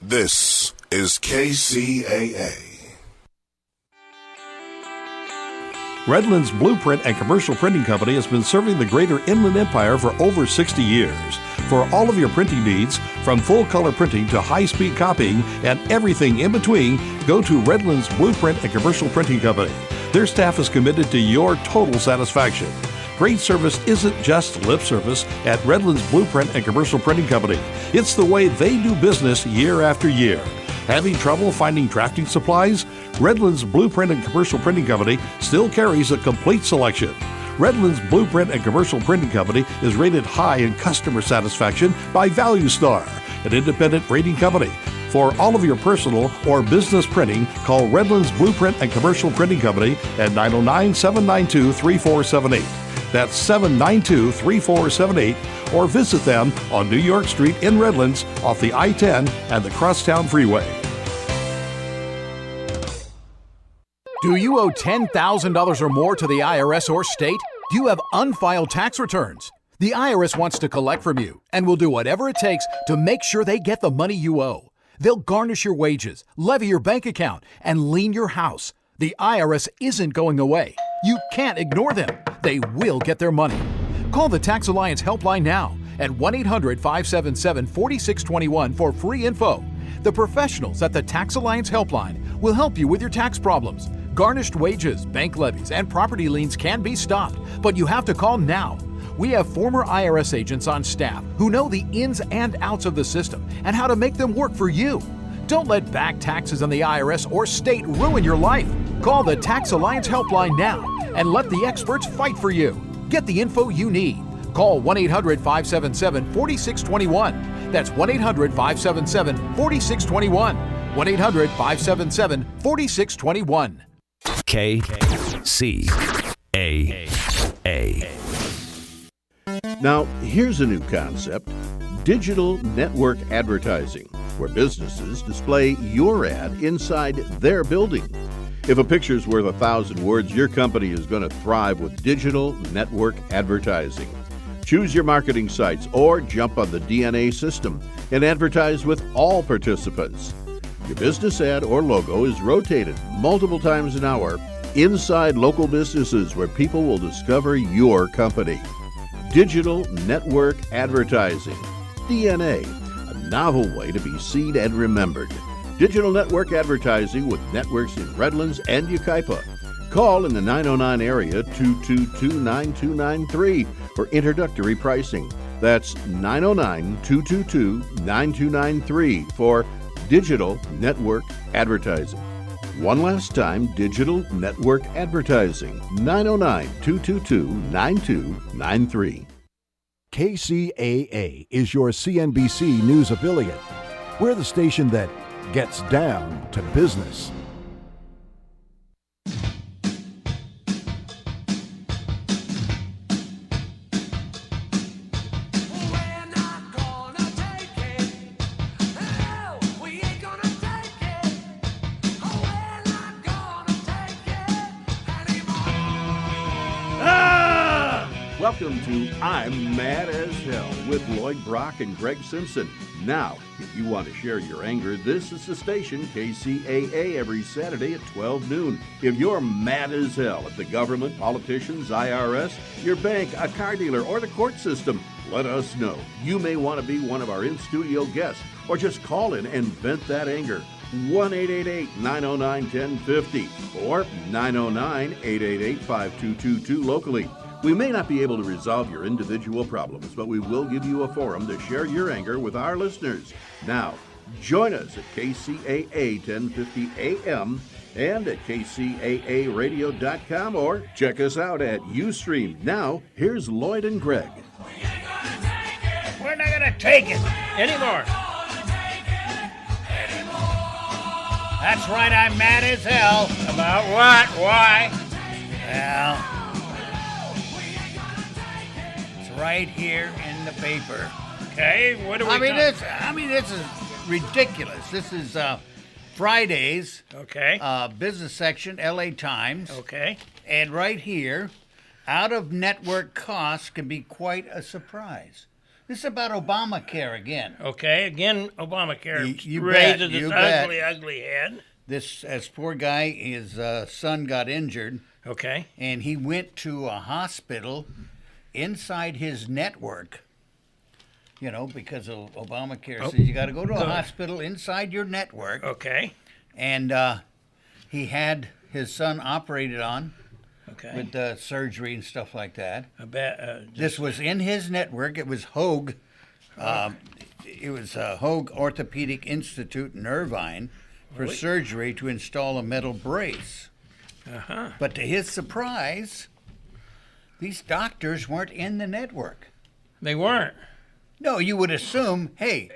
This is KCAA. Redlands Blueprint and Commercial Printing Company has been serving the greater Inland Empire for over 60 years. For all of your printing needs, from full-color printing to high-speed copying and everything in between, go to Redlands Blueprint and Commercial Printing Company. Their staff is committed to your total satisfaction. Great service isn't just lip service at Redlands Blueprint and Commercial Printing Company. It's the way they do business year after year. Having trouble finding drafting supplies? Redlands Blueprint and Commercial Printing Company still carries a complete selection. Redlands Blueprint and Commercial Printing Company is rated high in customer satisfaction by Value Star, an independent rating company. For all of your personal or business printing, call Redlands Blueprint and Commercial Printing Company at 909-792-3478. That's 792-3478, or visit them on New York Street in Redlands off the I-10 and the Crosstown Freeway. Do you owe $10,000 or more to the IRS or state? Do you have unfiled tax returns? The IRS wants to collect from you and will do whatever it takes to make sure they get the money you owe. They'll garnish your wages, levy your bank account, and lien your house. The IRS isn't going away. You can't ignore them. They will get their money. Call the Tax Alliance helpline now at 1-800-577-4621 for free info. The professionals at the Tax Alliance helpline will help you with your tax problems. Garnished wages, bank levies, and property liens can be stopped, but you have to call now. We have former IRS agents on staff who know the ins and outs of the system and how to make them work for you. Don't let back taxes on the IRS or state ruin your life. Call the Tax Alliance helpline now and let the experts fight for you. Get the info you need. Call 1-800-577-4621. That's 1-800-577-4621. 1-800-577-4621. KCAA. Now, here's a new concept: digital network advertising, where businesses display your ad inside their building. If a picture's worth 1,000 words, your company is going to thrive with digital network advertising. Choose your marketing sites or jump on the DNA system and advertise with all participants. Your business ad or logo is rotated multiple times an hour inside local businesses where people will discover your company. Digital network advertising. DNA, a novel way to be seen and remembered. Digital network advertising with networks in Redlands and Yucaipa. Call in the 909 area 222-9293 for introductory pricing. That's 909-222-9293 for digital network advertising. One last time, digital network advertising, 909-222-9293. KCAA is your CNBC News affiliate. We're the station that gets down to business. Welcome to I'm Mad as Hell with Lloyd Brock and Greg Simpson. Now, if you want to share your anger, this is the station, KCAA, every Saturday at 12 noon. If you're mad as hell at the government, politicians, IRS, your bank, a car dealer, or the court system, let us know. You may want to be one of our in-studio guests, or just call in and vent that anger. 1-888-909-1050 or 909-888-5222 locally. We may not be able to resolve your individual problems, but we will give you a forum to share your anger with our listeners. Now, join us at KCAA 1050 AM and at kcaaradio.com or check us out at Ustream. Now, here's Lloyd and Greg. We're not going to take it anymore. That's right, I'm mad as hell. About what? Why? Well, it's right here in the paper. Okay, what do we this is ridiculous. This is Friday's business section, LA Times. Okay. And right here, out-of-network costs can be quite a surprise. This is about Obamacare again. Okay, again, Obamacare You raises bet, you its bet. ugly head. This poor guy, his son got injured, Okay. and he went to a hospital inside his network. You know, because of Obamacare says you got to go to a hospital inside your network. Okay. And he had his son operated on Okay. with surgery and stuff like that. I bet. This was in his network. It was Hoag. It was Hoag Orthopedic Institute in Irvine for surgery to install a metal brace. Uh-huh. But to his surprise, these doctors weren't in the network. They weren't. No, you would assume, hey,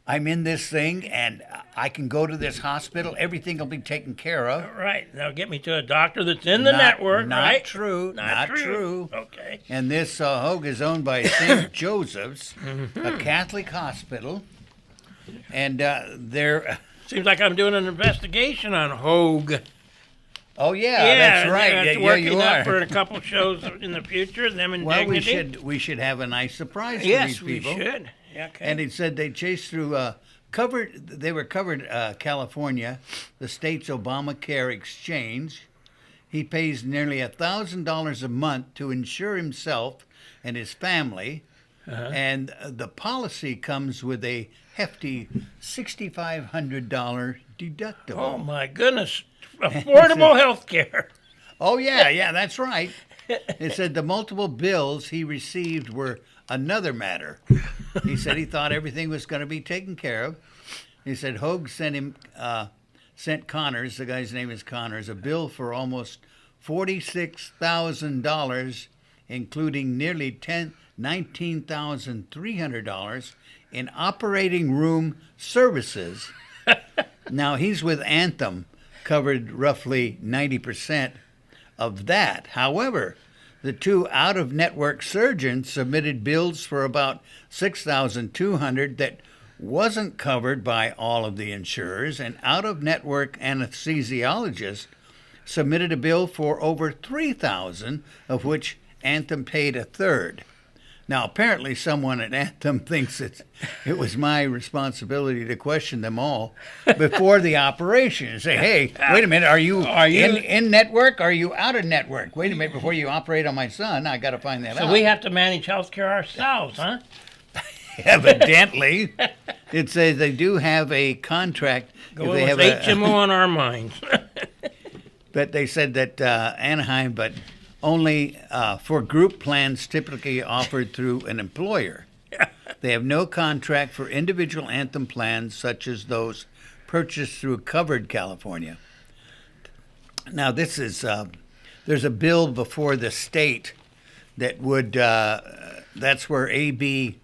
I'm in this thing and I can go to this hospital. Everything will be taken care of. Right. Now get me to a doctor that's in the Not- network, not right? true, not true. Okay. And this Hoag is owned by St. Joseph's, a Catholic hospital. And they're... Seems like I'm doing an investigation on Hoag. Oh, yeah, that's right. That's Yeah, working you up are. for a couple shows in the future. Them and Well, Dignity. we should have a nice surprise for Yes, these we people. should. Yeah, okay. And it said they chased through they were covered California, the state's Obamacare exchange. He pays nearly $1,000 a month to insure himself and his family, and the policy comes with a hefty $6,500 deductible. Oh my goodness! Affordable health care. Oh, yeah, that's right. It said the multiple bills he received were another matter. He said he thought everything was going to be taken care of. He said Hoag sent Connors, the guy's name is Connors, a bill for almost $46,000, including nearly $19,300 in operating room services. Now, he's with Anthem, covered roughly 90% of that. However, the two out-of-network surgeons submitted bills for about $6,200 that wasn't covered by all of the insurers, and out-of-network anesthesiologists submitted a bill for over $3,000, of which Anthem paid a third. Now, apparently someone at Anthem thinks it was my responsibility to question them all before the operation and say, hey, wait a minute, are you in network? Are you out of network? Wait a minute, before you operate on my son, I got to find that out. So we have to manage health care ourselves, huh? Evidently. It says they do have a contract. Go they with have HMO on our minds. But they said that Anaheim, but only for group plans typically offered through an employer. They have no contract for individual Anthem plans such as those purchased through Covered California. Now, this is there's a bill before the state that would that's where AB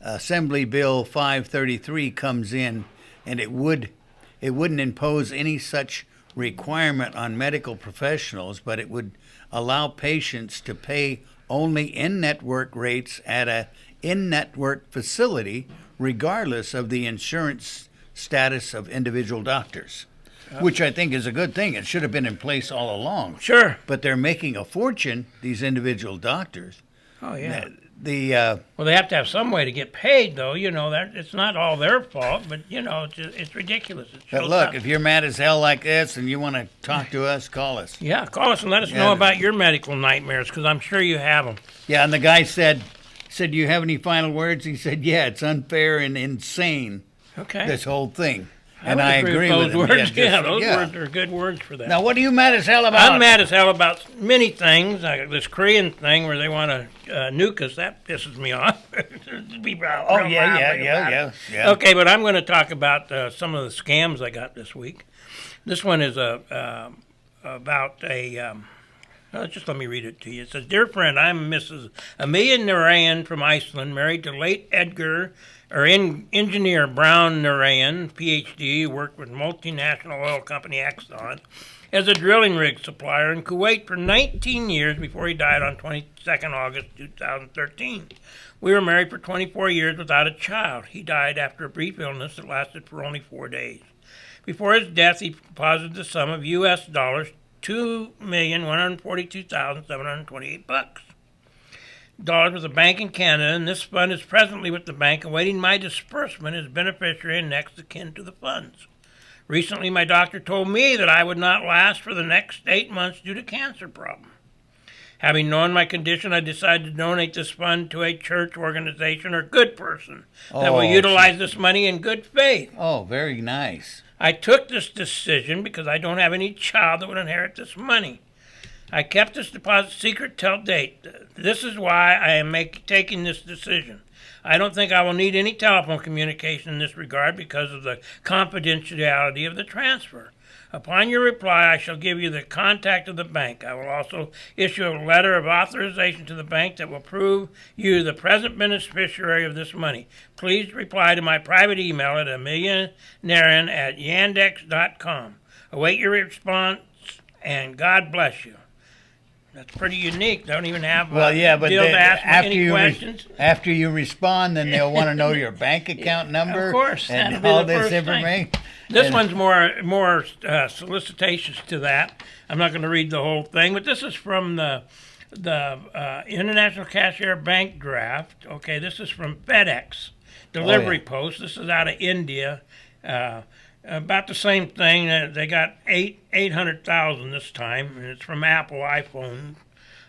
Assembly Bill 533 comes in, and it wouldn't impose any such requirement on medical professionals, but it would allow patients to pay only in-network rates at a in-network facility, regardless of the insurance status of individual doctors, which I think is a good thing. It should have been in place all along. Sure. But they're making a fortune, these individual doctors. Oh, yeah. Well, they have to have some way to get paid, though. You know, that it's not all their fault, but, you know, it's ridiculous. But look, if you're mad as hell like this and you want to talk to us, call us. Yeah, call us and let us know about your medical nightmares, because I'm sure you have them. Yeah, and the guy said, do you have any final words? He said, yeah, it's unfair and insane, this whole thing. And I agree with those words. him. Those words are good words for that. Now, what are you mad as hell about? I'm mad as hell about many things. Like this Korean thing where they want to nuke us. That pisses me off. Yeah. Okay, but I'm going to talk about some of the scams I got this week. This one is about a... just let me read it to you. It says, "Dear friend, I'm Mrs. Amelia Narayan from Iceland, married to late engineer Brown Narayan, Ph.D., who worked with multinational oil company Exxon as a drilling rig supplier in Kuwait for 19 years before he died on 22nd August 2013. We were married for 24 years without a child. He died after a brief illness that lasted for only 4 days. Before his death, he deposited the sum of U.S. dollars $2,142,728. with a bank in Canada, and this fund is presently with the bank awaiting my disbursement as beneficiary and next of kin to the funds. Recently, my doctor told me that I would not last for the next 8 months due to cancer problem. Having known my condition, I decided to donate this fund to a church, organization, or good person that will utilize this money in good faith. Oh, very nice. I took this decision because I don't have any child that would inherit this money. I kept this deposit secret till date. This is why I am taking this decision. I don't think I will need any telephone communication in this regard because of the confidentiality of the transfer. Upon your reply, I shall give you the contact of the bank. I will also issue a letter of authorization to the bank that will prove you the present beneficiary of this money. Please reply to my private email at amillionairian@yandex.com. Await your response, and God bless you. That's pretty unique. Don't even have but deal to ask me any questions. After you respond, then they'll want to know your bank account number. Of course, and all this information. This one's more solicitations to that. I'm not going to read the whole thing, but this is from the International Cashier Bank Draft. Okay, this is from FedEx Delivery Post. This is out of India. About the same thing. They got 800,000 this time, and it's from Apple iPhone.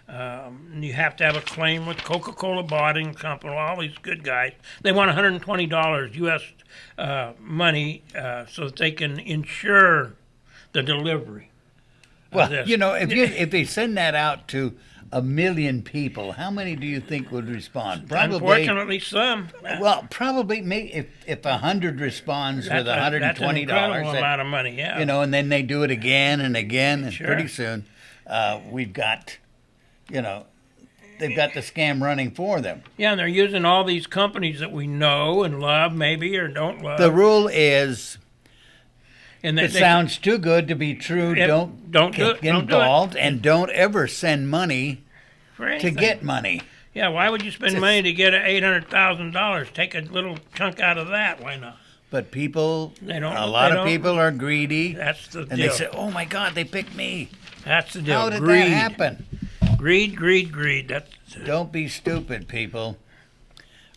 You have to have a claim with Coca-Cola Bottling Company, all these good guys. They want $120 U.S. Money so that they can insure the delivery. Well, if they send that out to 1 million people, how many do you think would respond? Probably, unfortunately, some. Well, probably if 100 responds with $120, that's an incredible amount of money. Yeah. And then they do it again and again, and sure. Pretty soon, we've got, they've got the scam running for them. Yeah, and they're using all these companies that we know and love, maybe, or don't love. The rule is, and it sounds too good to be true. Don't get involved, and don't ever send money to get money. Yeah, why would you spend money to get $800,000? Take a little chunk out of that. Why not? But people, a lot of people are greedy. That's the deal. And they say, "Oh my God, they picked me." That's the deal. How did that happen? Greed. Don't be stupid, people.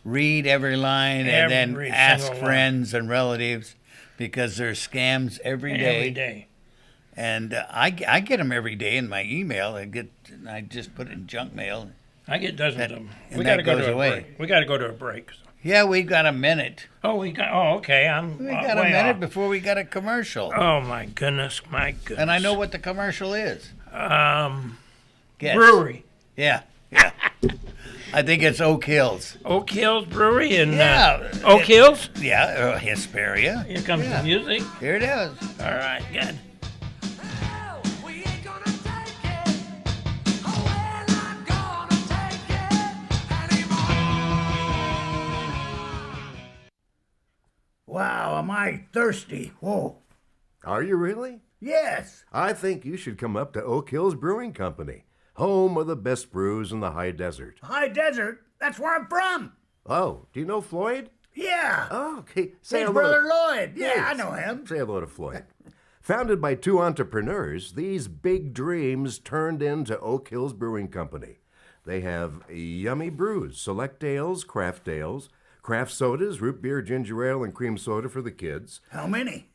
Read every line and then ask friends and relatives. Because there's scams every day. Every day. And I get them every day in my email. I just put it in junk mail. I get dozens of them. We got to go to a break. We got to go to a break. So. Yeah, we've got a minute. Oh, okay. We got a minute before we got a commercial. Oh my goodness. And I know what the commercial is. Guess. Brewery. Yeah. I think it's Oak Hills. Oak Hills Brewery in Oak Hills? Yeah, Hesperia. Here comes the music. Here it is. All right, good. Wow, am I thirsty. Whoa. Are you really? Yes. I think you should come up to Oak Hills Brewing Company. Home of the best brews in the high desert. High desert? That's where I'm from. Oh, do you know Floyd? Yeah. Oh, okay. His brother Lloyd. Yeah, I know him. Say hello to Floyd. Founded by two entrepreneurs, these big dreams turned into Oak Hills Brewing Company. They have yummy brews, select ales, craft sodas, root beer, ginger ale, and cream soda for the kids. How many?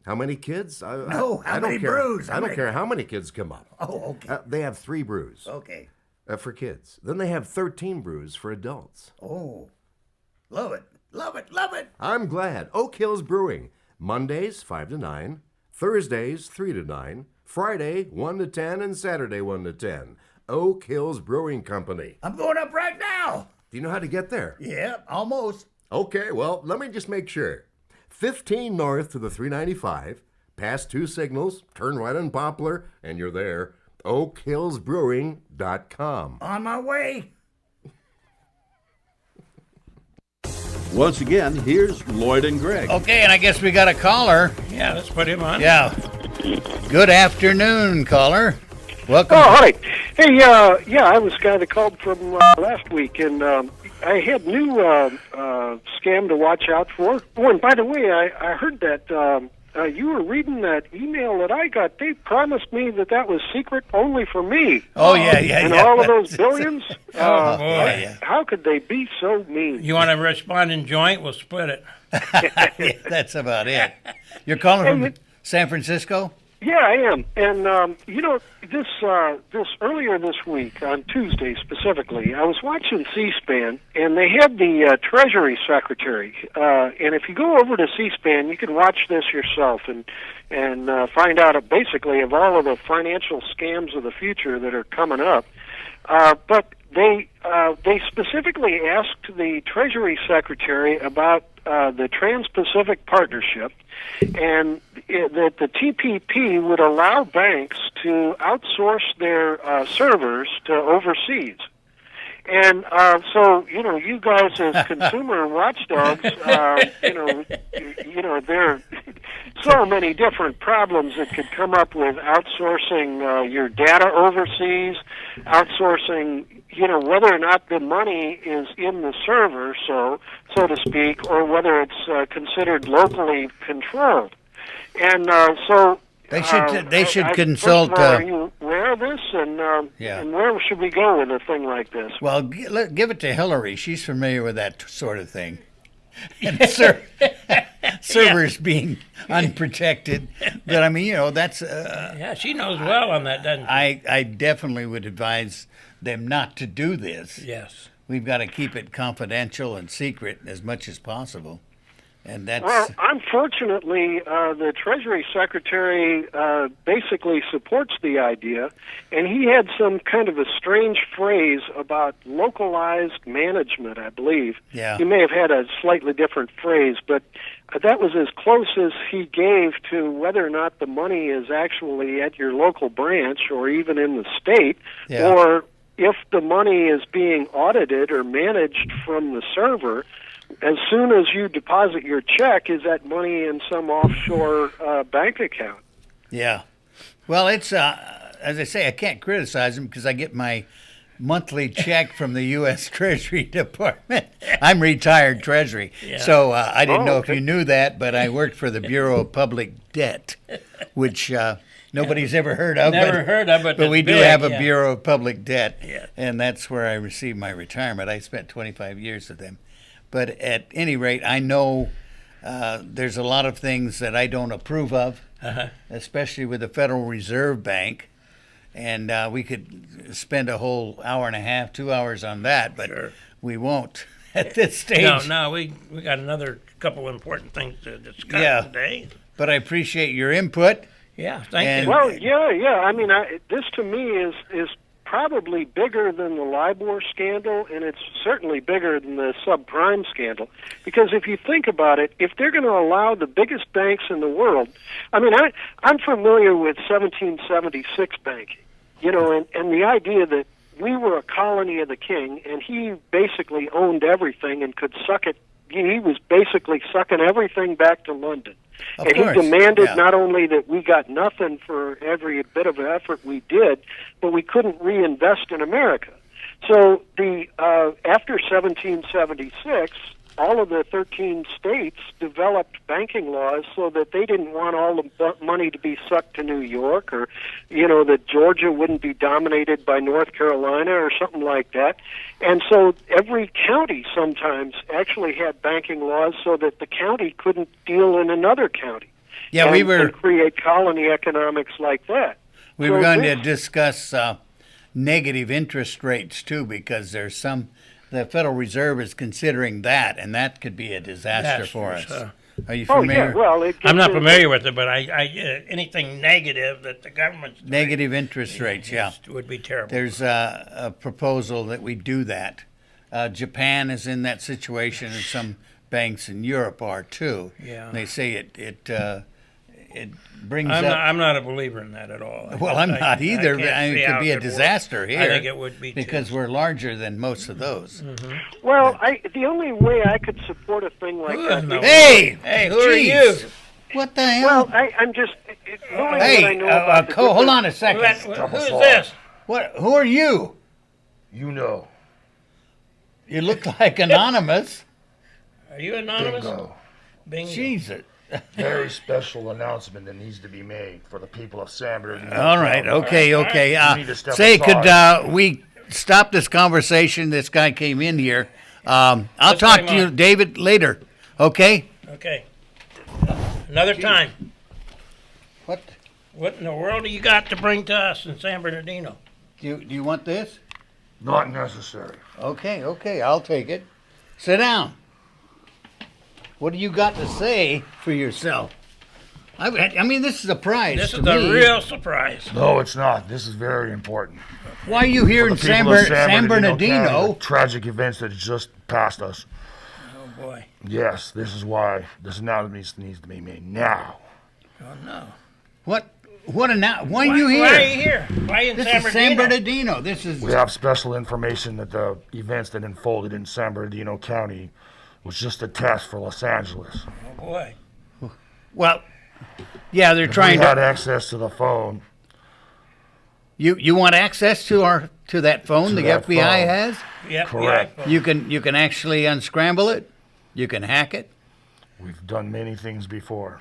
How many kids? How many brews? I don't care how many kids come up. Oh, okay. They have 3 brews. Okay. For kids. Then they have 13 brews for adults. Oh, love it. I'm glad. Oak Hills Brewing. Mondays, 5 to 9. Thursdays, 3 to 9. Friday, 1 to 10. And Saturday, 1 to 10. Oak Hills Brewing Company. I'm going up right now. Do you know how to get there? Yeah, almost. Okay, well, let me just make sure. 15 north to the 395, past 2 signals, turn right on Poplar, and you're there. OakHillsBrewing.com. On my way. Once again, here's Lloyd and Greg. Okay, and I guess we got a caller. Yeah, let's put him on. Yeah. Good afternoon, caller. Welcome. Oh, hi. Hey, I was the guy that called from last week, and I had new scam to watch out for. Oh, and by the way, I heard that you were reading that email that I got. They promised me that was secret only for me. Oh, and all of those billions. Oh, boy. How could they be so mean? You want to respond in joint? We'll split it. Yeah, that's about it. You're calling from San Francisco? Yeah, I am. And, this earlier this week, on Tuesday specifically, I was watching C-SPAN, and they had the Treasury Secretary. And if you go over to C-SPAN, you can watch this yourself and find out basically of all of the financial scams of the future that are coming up. But they specifically asked the Treasury Secretary about the Trans-Pacific Partnership, and that the TPP would allow banks to outsource their servers to overseas. And so, you guys as consumer watchdogs, there are so many different problems that could come up with outsourcing your data overseas, outsourcing, whether or not the money is in the server, so to speak, or whether it's considered locally controlled. And so they should consult. Are you aware of this? And where should we go with a thing like this? Well, give it to Hillary. She's familiar with that sort of thing. And servers being unprotected. But that's. Yeah, she knows well on that, doesn't she? I definitely would advise them not to do this. Yes. We've got to keep it confidential and secret as much as possible. And that's... Well, unfortunately, the Treasury Secretary basically supports the idea, and he had some kind of a strange phrase about localized management, I believe. Yeah. He may have had a slightly different phrase, but that was as close as he gave to whether or not the money is actually at your local branch or even in the state, or if the money is being audited or managed from the server. As soon as you deposit your check, is that money in some offshore bank account? Yeah. Well, it's, as I say, I can't criticize them because I get my monthly check from the U.S. Treasury Department. I'm retired Treasury. Yeah. So I didn't know if you knew that, but I worked for the Bureau of Public Debt, which nobody's ever heard of. Never heard of it. But we do have a Bureau of Public Debt, yeah. And that's where I received my retirement. I spent 25 years with them. But at any rate, I know there's a lot of things that I don't approve of, especially with the Federal Reserve Bank. And we could spend a whole hour and a half, 2 hours on that, but we won't at this stage. No, we got another couple important things to discuss today. But I appreciate your input. Yeah, thank you. Well, yeah. I mean, this to me is probably bigger than the LIBOR scandal, and it's certainly bigger than the subprime scandal. Because if you think about it, if they're going to allow the biggest banks in the world, I mean, I'm familiar with 1776 banking, and the idea that we were a colony of the king, and he basically owned everything and could suck it. He was basically sucking everything back to London. Of and course. He demanded not only that we got nothing for every bit of effort we did, but we couldn't reinvest in America. So after 1776, all of the 13 states developed banking laws so that they didn't want all the money to be sucked to New York, or that Georgia wouldn't be dominated by North Carolina or something like that. And so every county sometimes actually had banking laws so that the county couldn't deal in another county. Yeah, and create colony economics like that. We were going to discuss negative interest rates too, because there's the Federal Reserve is considering that, and that could be a disaster for us. Are you familiar? Oh, yeah. Well, I'm not familiar with it, but I anything negative that the government's doing, negative interest rates, would be terrible. There's a proposal that we do that. Japan is in that situation, and some banks in Europe are too. Yeah. They say it brings up... I'm not a believer in that at all. Well, I'm not either. It could be a disaster here. I think it would be, because too. we're larger than most of those. Mm-hmm. Well, the only way I could support a thing like that... No. Hey, who are you? What the hell? Well, I'm just... Hold on a second. Who is this? Who are you? You know. You look like Anonymous. Are you anonymous? Bingo. Bingo. Jesus. very special announcement that needs to be made for the people of San Bernardino. All right, okay. You need to step Say, aside. could we stop this conversation? This guy came in here. I'll Let's talk bring to him you, on. David, later. Okay? Okay. Another time. What? What in the world do you got to bring to us in San Bernardino? Do you want this? Not necessary. Okay, I'll take it. Sit down. What do you got to say for yourself? I mean, this is a prize This to is me. a real surprise. No, it's not. This is very important. Why are you here For in the San, people of San Bernardino? County, the tragic events that just passed us. Oh, boy. Yes, this is why this announcement needs to be made now. Oh, no. What? Why are you here? Why are you here? Why in This San is Bernardino? San Bernardino. This is. We have special information that the events that unfolded in San Bernardino County was just a test for Los Angeles. Oh, boy. Well, yeah, they're If trying we had to. access to the phone. You want access to that phone To the that FBI phone. has? Yeah, Correct. Yeah. You can actually unscramble it. You can hack it. We've done many things before.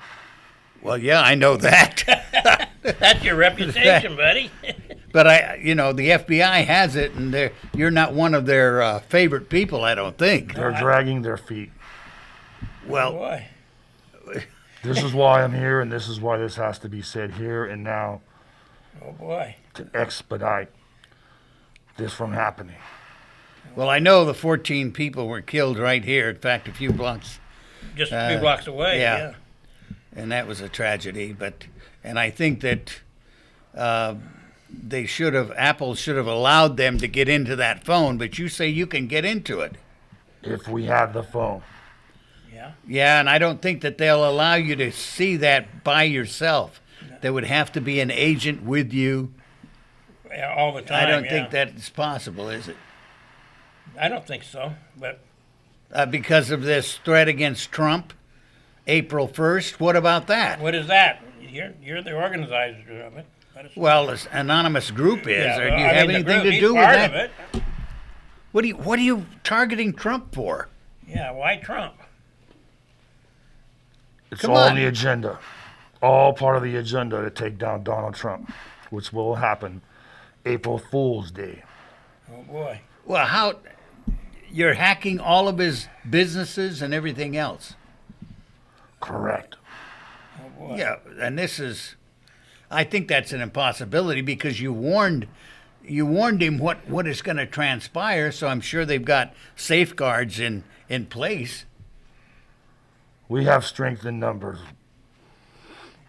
Well, yeah, I know that. That's your reputation, buddy. But the FBI has it, and you're not one of their favorite people, I don't think. They're dragging their feet. Oh, Well, boy. This is why I'm here, and this is why this has to be said here and now Oh, boy. to expedite this from happening. I know the 14 people were killed right here. In fact, a few blocks, Just a few blocks away. yeah. Yeah. and that was a tragedy. And I think that Apple should have allowed them to get into that phone. But you say you can get into it. If we had the phone. Yeah. Yeah, and I don't think that they'll allow you to see that by yourself. There would have to be an agent with you. Yeah, all the time. I don't yeah. think that's possible, is it? I don't think so. But Because of this threat against Trump, April 1st. What about that? what is that? You're the organizer of it. Well, this anonymous group is. Yeah, Or well, do you I have mean, the anything group, to do he's with part that? of it. What are you targeting Trump for? Yeah, why Trump? It's Come all on. on the agenda. All part of the agenda to take down Donald Trump, which will happen April Fool's Day. Oh, boy. Well, how you're hacking all of his businesses and everything else? Correct. Oh, boy. Yeah, and I think that's an impossibility because you warned him what is going to transpire. So I'm sure they've got safeguards in place. We have strength in numbers.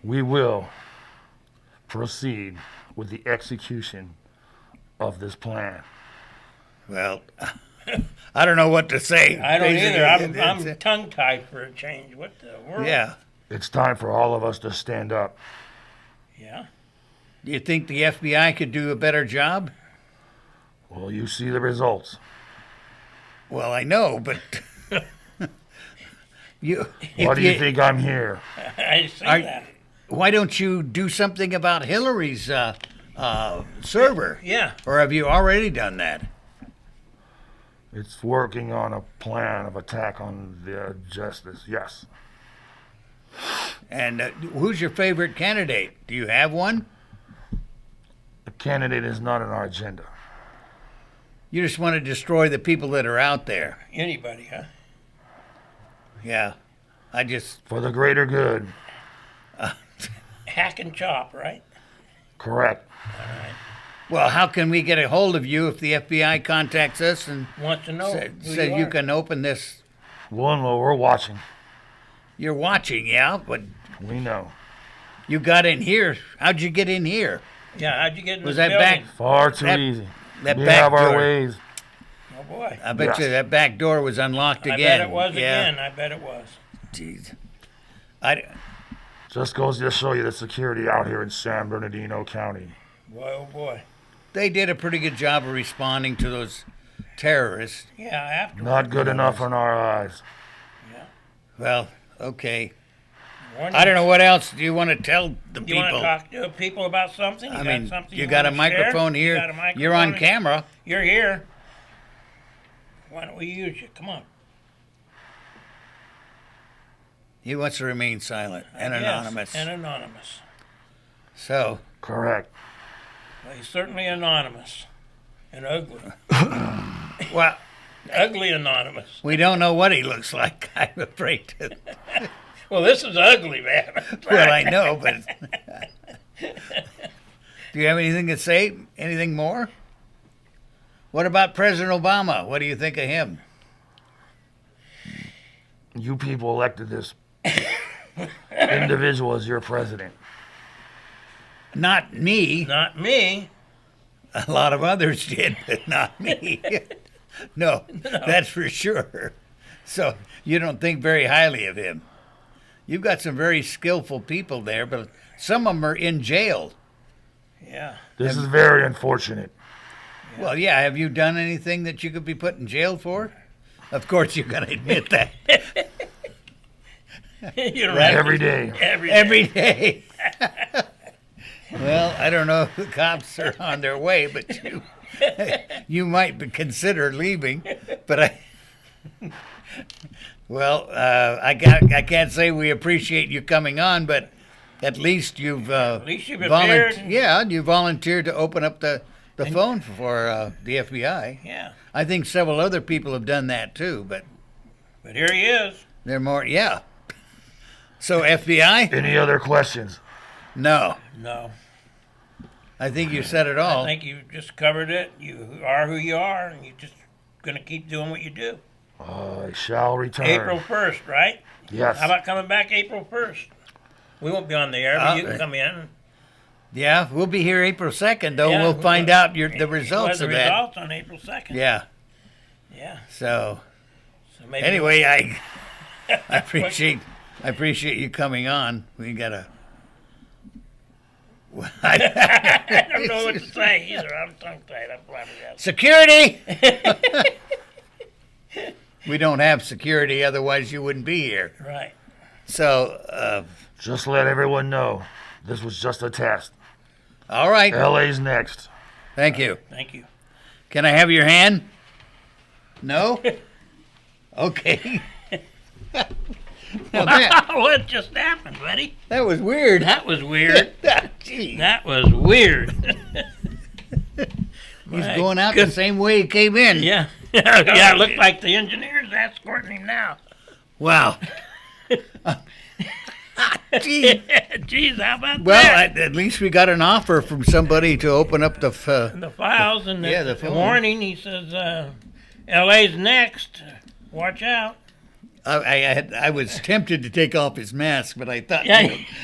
We will proceed with the execution of this plan. Well, I don't know what to say. I don't either. Basically, I'm tongue-tied for a change. What the world? Yeah. It's time for all of us to stand up. Yeah. Do you think the FBI could do a better job? Well, you see the results. Well, I know, but Why do you think I'm here? I see Are- that. why don't you do something about Hillary's server? Yeah. Or have you already done that? It's working on a plan of attack on the justice. Yes. And who's your favorite candidate? Do you have one? The candidate is not on our agenda. You just want to destroy the people that are out there. Anybody, huh? Yeah. I just, For the greater good. Hack and chop, right? Correct. well, how can we get a hold of you if the FBI contacts us and Want to know who says you are. can open this? Well, we're watching. You're watching, yeah, but We know. you got in here. How'd you get in here? Yeah, how'd you get in Was this that building? back? Far too That- easy. that we back have our door. ways. Oh, boy. I bet Yes. you that back door was unlocked I again. bet it was yeah. again. I bet it was. Jeez. Just goes to show you the security out here in San Bernardino County. Boy, oh, boy. They did a pretty good job of responding to those terrorists. Yeah, after. Not good enough in our eyes. Well, okay. Warning. I don't know what else do you want to tell the You want to people. talk to people about something? You I got mean, something you got a wanna share? microphone You here. got a microphone? You're on camera. You're here. Why don't we use you? Come on. He wants to remain silent and anonymous. And anonymous. So. Correct. Well, he's certainly anonymous and ugly. Well, ugly anonymous. We don't know what he looks like, I'm afraid to. Well, this is ugly, man. Well, I know, but do you have anything to say? Anything more? What about President Obama? What do you think of him? You people elected this individual as your president. Not me. Not me. A lot of others did, but not me. No, that's for sure. So you don't think very highly of him. You've got some very skillful people there, but some of them are in jail. Yeah. This is very unfortunate. Yeah. Well, yeah. Have you done anything that you could be put in jail for? Of course, you're going to admit that. Right? Every day. Every day. Well, I don't know if the cops are on their way, but you might consider leaving. But I can't say we appreciate you coming on, but at least you've volunteered. Yeah, you volunteered to open up the phone for the FBI. Yeah. I think several other people have done that too, but here he is. They're more, yeah. So FBI? Any other questions? No. No. I think you said it all. I think you just covered it. You are who you are, and you're just going to keep doing what you do. I shall return. April 1st, right? Yes. How about coming back April 1st? We won't be on the air, but you can come in. Yeah, we'll be here April 2nd, though. Yeah, we'll find out the results of that. The results on April 2nd. Yeah. Yeah. So maybe anyway, I appreciate you coming on. We got to... I don't know what to say either. I'm tongue-tied. I'm flabbergasted. Security! We don't have security, otherwise you wouldn't be here. Right. So... just let everyone know, this was just a test. All right. LA's next. Thank you. Thank you. Can I have your hand? No? Okay. What just happened, buddy? That was weird. That was weird. That was weird. He's going out the same way he came in. Yeah. Yeah, it looked like the engineer's escorting him now. Wow. Jeez, how about well, that? At least we got an offer from somebody to open up the files and the warning. He says, LA's next. Watch out. I was tempted to take off his mask, but I thought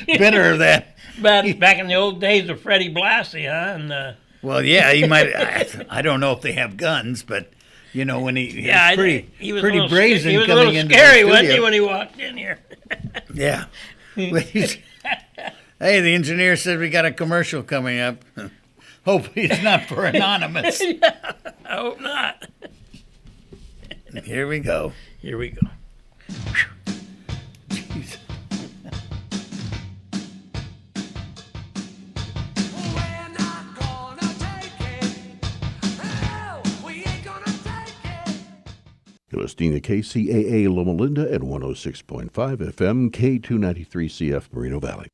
better of that. But back in the old days of Freddie Blassie, huh? And well, yeah, he might. I don't know if they have guns, but you know when he was pretty brazen. He was coming a little into scary, the wasn't he, when he walked in here? Yeah. Hey, the engineer said we got a commercial coming up. Hopefully it's not for Anonymous. Yeah, I hope not. Here we go. Here we go. Jeez. You're listening to KCAA Loma Linda at 106.5 FM, K293CF Moreno Valley.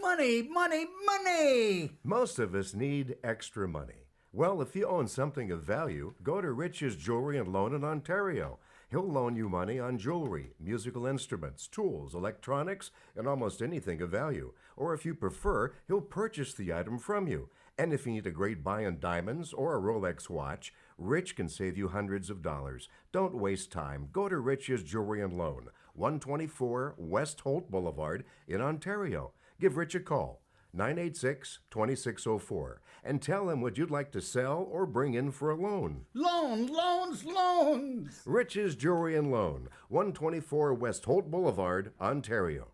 Money, money, money! Most of us need extra money. Well, if you own something of value, go to Rich's Jewelry and Loan in Ontario. He'll loan you money on jewelry, musical instruments, tools, electronics, and almost anything of value. Or if you prefer, he'll purchase the item from you. And if you need a great buy on diamonds or a Rolex watch, Rich can save you hundreds of dollars. Don't waste time. Go to Rich's Jewelry and Loan, 124 West Holt Boulevard in Ontario. Give Rich a call, 986-2604, and tell him what you'd like to sell or bring in for a loan. Loans! Rich's Jewelry and Loan, 124 West Holt Boulevard, Ontario.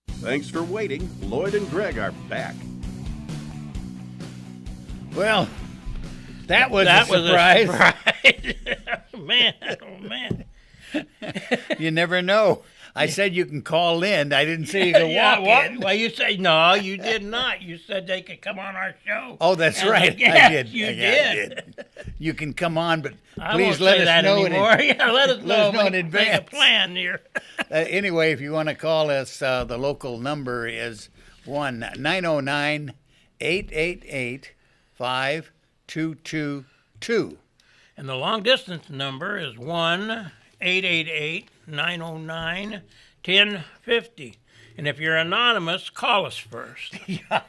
Thanks for waiting. Lloyd and Greg are back. Well, that was a surprise. Man, oh man. You never know. I said you can call in. I didn't say you could walk in. Well, you said, no, you did not. You said they could come on our show. Oh, that's right. Yes, I did. You did. You can come on, but please let us know anymore. Yeah, let us know. In Make advance. a plan here. Anyway, if you want to call us, the local number is 1-909-888-5222. And the long distance number is 1-888-909-1050. And if you're anonymous, call us first. Yeah,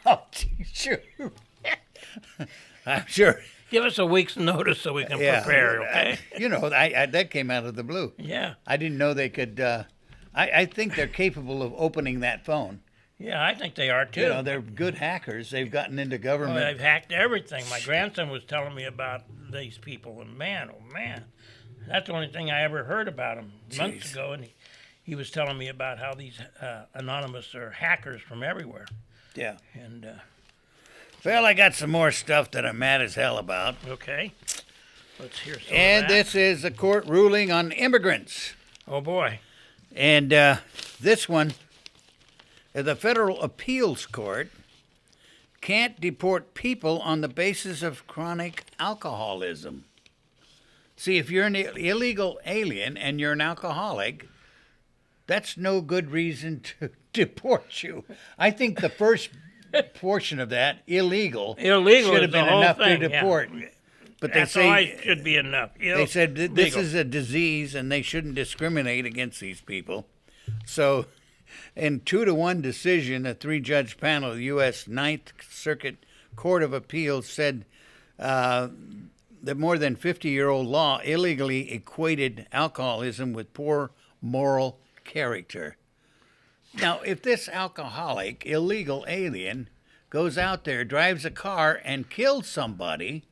sure. I'm sure. Give us a week's notice so we can prepare, okay? That came out of the blue. Yeah. I didn't know they could. I think they're capable of opening that phone. Yeah, I think they are too. They're good hackers. They've gotten into government. Well, they've hacked everything. My grandson was telling me about these people, and man, oh man, that's the only thing I ever heard about them months ago. And he was telling me about how these anonymous are hackers from everywhere. Yeah. And well, I got some more stuff that I'm mad as hell about. Okay. Let's hear some And of that. this is a court ruling on immigrants. Oh boy. And this one, the Federal Appeals Court can't deport people on the basis of chronic alcoholism. See, if you're an illegal alien and you're an alcoholic, that's no good reason to deport you. I think the first portion of that, illegal should have been enough to deport. Yeah. But they That's say all it should be enough. they said this is a disease and they shouldn't discriminate against these people. So, in 2-1 decision, a 3-judge panel of the U.S. Ninth Circuit Court of Appeals said the more than 50-year-old law illegally equated alcoholism with poor moral character. Now, if this alcoholic, illegal alien goes out there, drives a car, and kills somebody,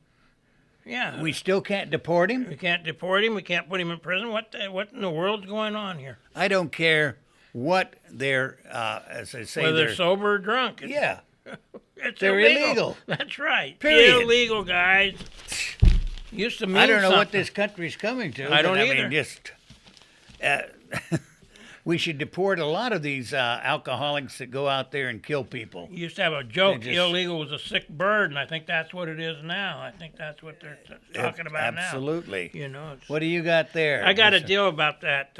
yeah, we still can't deport him? We can't deport him. We can't put him in prison. What in the world's going on here? I don't care what they're, as I say, whether they're sober or drunk. Yeah. They're illegal. That's right. Period. Illegal, guys. Used to mean I don't know something. what this country's coming to. I don't either. I mean, just we should deport a lot of these alcoholics that go out there and kill people. You used to have a joke, illegal was a sick bird, and I think that's what it is now. I think that's what they're talking about now. Absolutely. What do you got there? I got a deal about that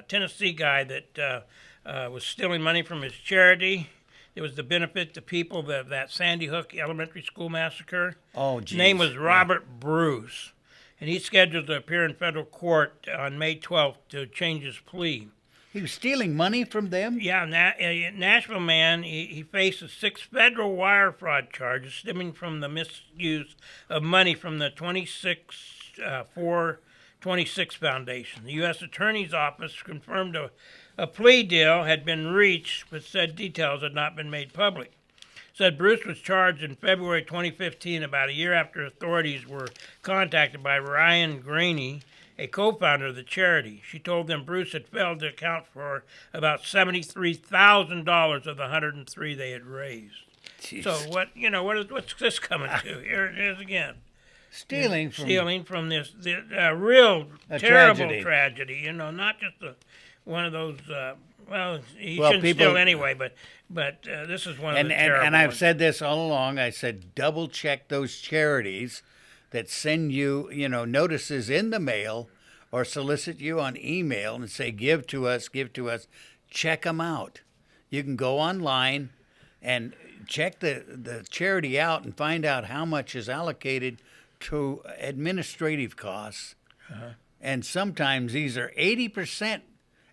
Tennessee guy that was stealing money from his charity. It was to benefit the people of that Sandy Hook Elementary School massacre. Oh, geez. His name was Robert Bruce, and he's scheduled to appear in federal court on May 12th to change his plea. He was stealing money from them? Yeah, Nashville man, he faces 6 federal wire fraud charges stemming from the misuse of money from the 426 Foundation. The U.S. Attorney's Office confirmed a plea deal had been reached, but said details had not been made public. Said Bruce was charged in February 2015, about a year after authorities were contacted by Ryan Graney, a co-founder of the charity. She told them Bruce had failed to account for about $73,000 of the $103 they had raised. Jeez. So what's this coming to? Here it is again. Stealing from this real terrible tragedy. Not just one of those. He shouldn't steal anyway, but this is one of the terrible And I've ones. said this all along. I said double check those charities that send you, notices in the mail or solicit you on email and say, give to us. Check them out. You can go online and check the charity out and find out how much is allocated to administrative costs. Uh-huh. And sometimes these are 80%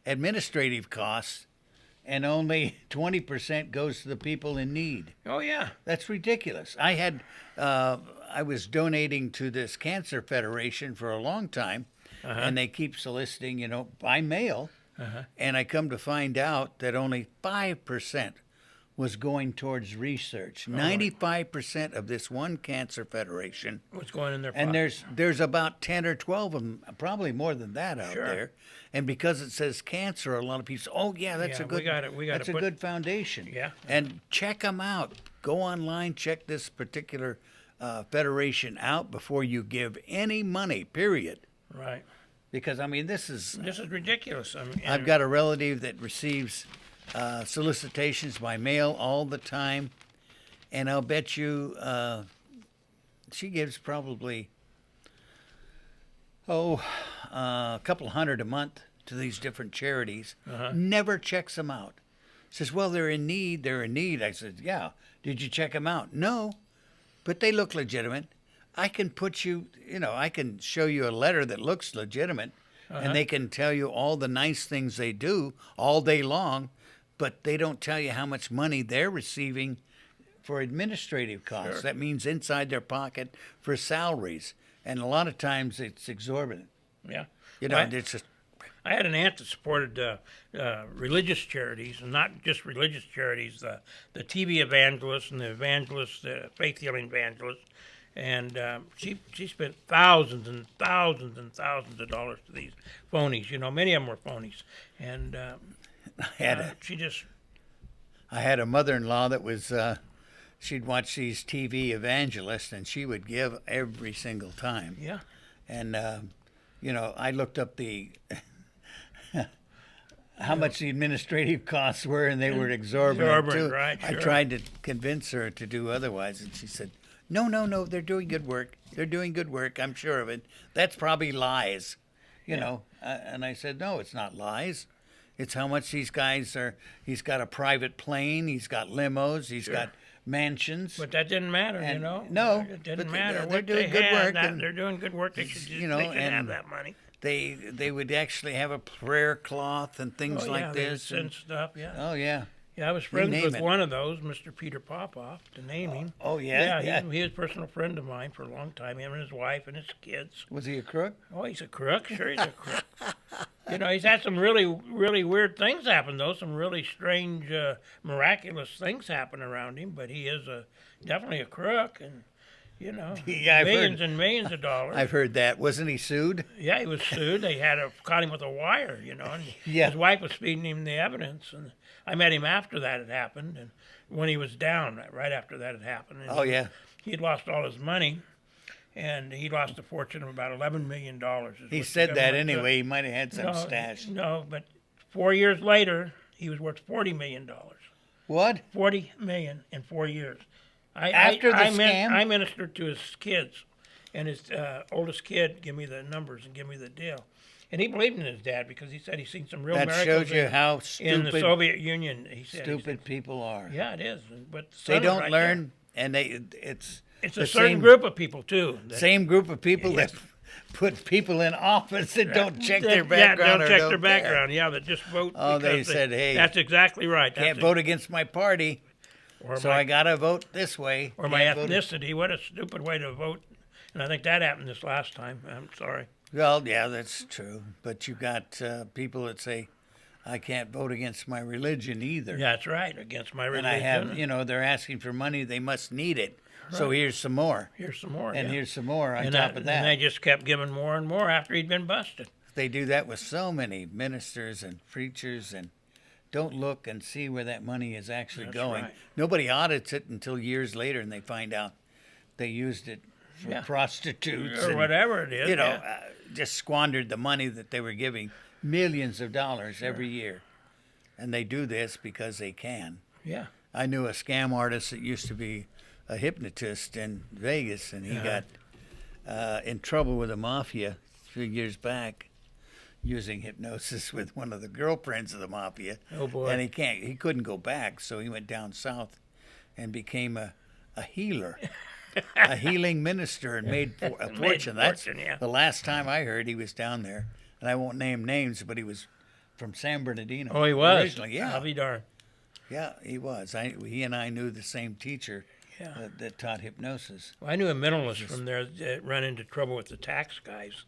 administrative costs and only 20% goes to the people in need. Oh, yeah. That's ridiculous. I was donating to this cancer federation for a long time, and they keep soliciting, by mail. And I come to find out that only 5% was going towards research. 95% of this one cancer federation was going in their and pocket. there's about 10 or 12 of them, probably more than that out there. And because it says cancer, a lot of people say, "Oh yeah, that's a good. That's a good foundation." Yeah. And check them out. Go online, check this particular federation out before you give any money. Period. Right. Because this is ridiculous. I've got a relative that receives solicitations by mail all the time, and I'll bet you she gives probably a couple hundred a month to these different charities. Never checks them out. Says, well, they're in need. They're in need. I said, yeah. Did you check them out? No, but they look legitimate. I can put you, I can show you a letter that looks legitimate, and they can tell you all the nice things they do all day long, but they don't tell you how much money they're receiving for administrative costs. Sure. That means inside their pocket for salaries, and a lot of times it's exorbitant. Yeah. It's just. I had an aunt that supported religious charities, and not just religious charities, the TV evangelists and the evangelists, the faith healing evangelists, and she spent thousands and thousands and thousands of dollars to these phonies. Many of them were phonies, and I had a mother-in-law that was. She'd watch these TV evangelists, and she would give every single time. Yeah. And I looked up how much the administrative costs were, and they were exorbitant too. Right, sure. I tried to convince her to do otherwise, and she said, no, they're doing good work. They're doing good work, I'm sure of it. That's probably lies, and I said, no, it's not lies. It's how much these guys are. He's got a private plane. He's got limos. He's got mansions. But that didn't matter, No, it didn't but matter. they're doing good work. They're doing good work. They should have that money. They would actually have a prayer cloth and things like this and stuff. Yeah. Oh yeah. Yeah, I was friends with one of those, Mr. Peter Popoff, to name him. Oh yeah. Yeah, he was a personal friend of mine for a long time. Him and his wife and his kids. Was he a crook? Oh, he's a crook. Sure, he's a crook. He's had some really, really weird things happen, though. Some really strange, miraculous things happen around him. But he is definitely a crook, and millions and millions of dollars. I've heard that. Wasn't he sued? Yeah, he was sued. They caught him with a wire, and his wife was feeding him the evidence. And I met him after that had happened, and when he was down, right after that had happened. And he had lost all his money. And he lost a fortune of about $11 million. He said that anyway. He might have had some stash. No, but 4 years later, he was worth $40 million. What? $40 million in 4 years. After the scam? I ministered to his kids, and his oldest kid gave me the numbers and gave me the deal. And he believed in his dad because he said he's seen some real miracles. That shows you how stupid in the Soviet Union. Stupid people are. Yeah, it is. But they don't learn, and it's a certain group of people too. Same group of people that put people in office that don't check their background. Yeah, don't check their background. Yeah, that just vote. Oh, they said, hey, that's exactly right. Can't vote against my party, so I got to vote this way. Or my ethnicity. What a stupid way to vote. And I think that happened this last time. I'm sorry. Well, yeah, that's true. But you got people that say, I can't vote against my religion either. Yeah, that's right, against my religion. And I have, they're asking for money. They must need it. Right. So here's some more. Here's some more. And here's some more on top of that. And they just kept giving more and more after he'd been busted. They do that with so many ministers and preachers, and don't look and see where that money is actually going. Right. Nobody audits it until years later, and they find out they used it for prostitutes or whatever it is. Just squandered the money that they were giving, millions of dollars every year. And they do this because they can. Yeah. I knew a scam artist that used to be a hypnotist in Vegas, and he got in trouble with the mafia a few years back using hypnosis with one of the girlfriends of the mafia. Oh boy. And he couldn't go back, so he went down south and became a healer. A healing minister, and made a fortune. That's the last time I heard he was down there. And I won't name names, but he was from San Bernardino. Oh, he was? Originally, yeah. I'll be darned. Yeah, he was. He and I knew the same teacher that taught hypnosis. Well, I knew a mentalist from there that ran into trouble with the tax guys.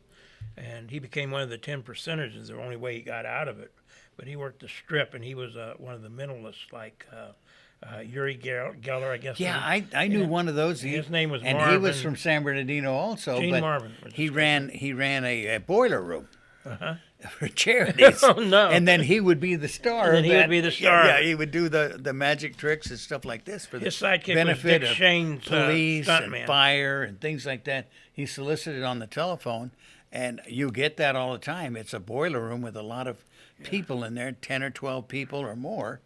And he became one of the 10 percenters. It's the only way he got out of it. But he worked the strip, and he was one of the mentalists, like Uri Geller, I guess. Yeah, I knew one of those. His name was Marvin. And he was from San Bernardino also. Gene but Marvin. He ran a boiler room for charities. Oh, no. And then he would be the star. And then he would be the star. Yeah, he would do the magic tricks and stuff like this for his the sidekick benefit was Dick of Shane's, police and stuntman. fire and things like that. He solicited on the telephone, and you get that all the time. It's a boiler room with a lot of people in there, 10 or 12 people or more,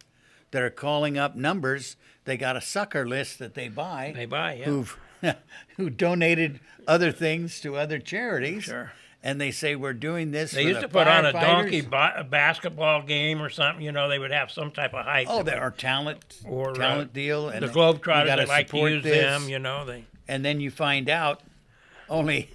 that are calling up numbers. They got a sucker list that they buy. They buy, who donated other things to other charities. Sure. and they say we're doing this. They for used the to put on a firefighters. donkey basketball game or something. You know, they would have some type of hype. Oh, there are talent deal. And the Globetrotters you gotta that like to support use this. them. You know, And then you find out only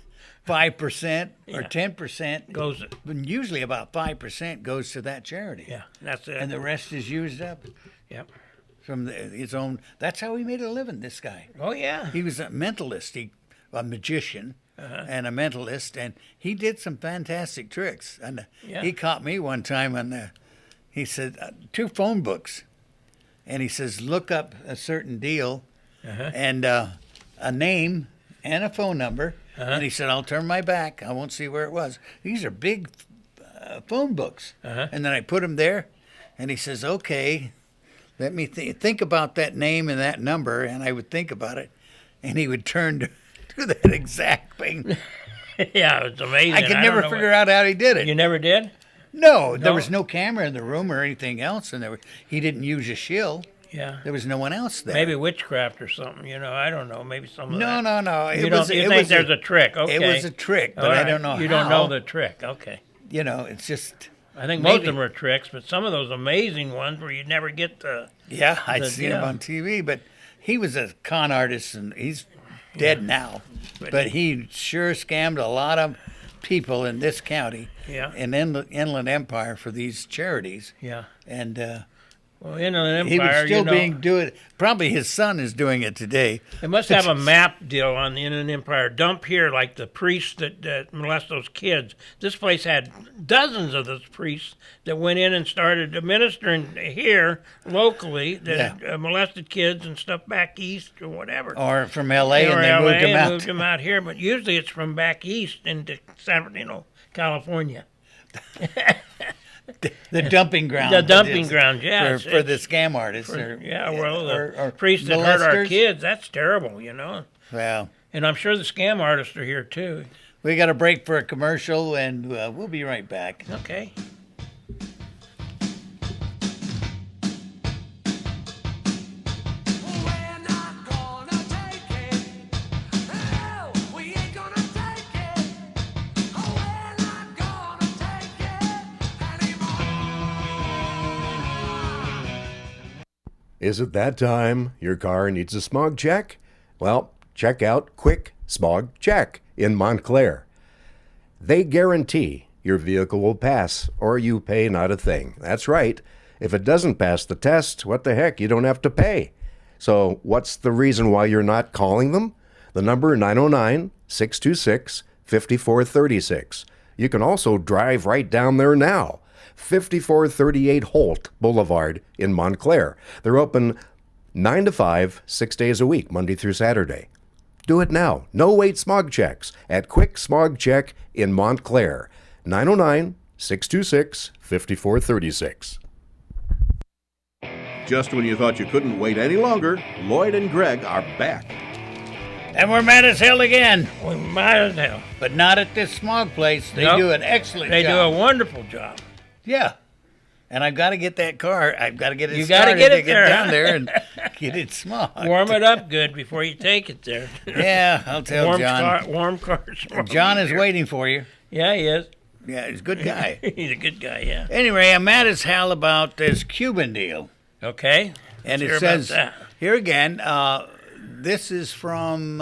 5% or Yeah. 10% goes. Usually about 5% goes to that charity. Yeah, that's it. And the rest is used up. Yep. From his own. That's how he made a living. This guy. Oh yeah. He was a mentalist. A magician and a mentalist, and he did some fantastic tricks. And he caught me one time on he said 2 phone books, and he says look up a certain deal, and a name and a phone number. And he said, I'll turn my back. I won't see where it was. These are big phone books. And then I put them there, and he says, okay, let me think about that name and that number. And I would think about it, and he would turn to that exact thing. Yeah, it's amazing. I could never figure out how he did it. You never did? No, there was no camera in the room or anything else, and he didn't use a shill. Yeah. There was no one else there. Maybe witchcraft or something, you know. I don't know. Maybe some of No. You think there's a trick? Okay. It was a trick, but I don't know You how. don't know the trick. Okay. You know, it's just. I think most of them are tricks, but some of those amazing ones where you never get the. Yeah, I'd seen him on TV, but he was a con artist, and he's dead now. But he sure scammed a lot of people in this county, in Inland Empire for these charities. Yeah. And. Well, Inland Empire, he was still probably his son is doing it today. They must have a map deal on the Inland Empire. Dump here, like the priests that molest those kids. This place had dozens of those priests that went in and started administering here locally that molested kids and stuff back east or whatever. Or from L.A. and they moved them out here. But usually it's from back east into California. The dumping ground. The dumping ground, yeah. For the scam artists. Or priests that hurt our kids. That's terrible, you know. Well. And I'm sure the scam artists are here, too. We got a break for a commercial, and we'll be right back. Okay. Is it that time? Your car needs a smog check? Well, check out Quick Smog Check in Montclair. They guarantee your vehicle will pass, or you pay not a thing. That's right. If it doesn't pass the test, what the heck? You don't have to pay. So what's the reason why you're not calling them? The number 909-626-5436. You can also drive right down there now. 5438 Holt Boulevard in Montclair. They're open 9 to 5, 6 days a week, Monday through Saturday. Do it now. No wait smog checks at Quick Smog Check in Montclair. 909-626-5436. Just when you thought you couldn't wait any longer, Lloyd and Greg are back. And we're mad as hell again. We're mad as hell. But not at this smog place. They do an excellent job. They do a wonderful job. Yeah. And I've got to get that car. I've got to get it you started get it to get down there and get it smogged. Warm it up good before you take it there. Yeah, I'll tell John. Warm car. John is waiting for you. Yeah, he is. Yeah, he's a good guy. He's a good guy, yeah. Anyway, I'm mad as hell about this Cuban deal. Okay. And it says, here again, this is from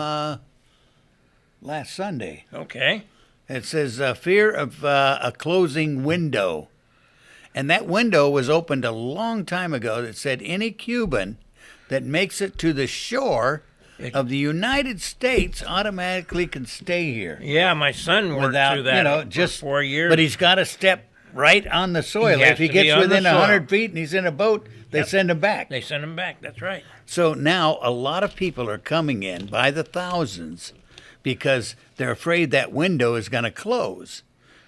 last Sunday. Okay. It says, fear of a closing window. And that window was opened a long time ago that said any Cuban that makes it to the shore of the United States automatically can stay here. Yeah, my son worked through that for 4 years. But he's got to step right on the soil. If he gets within 100 feet and he's in a boat, they send him back. They send him back, that's right. So now a lot of people are coming in by the thousands because they're afraid that window is going to close.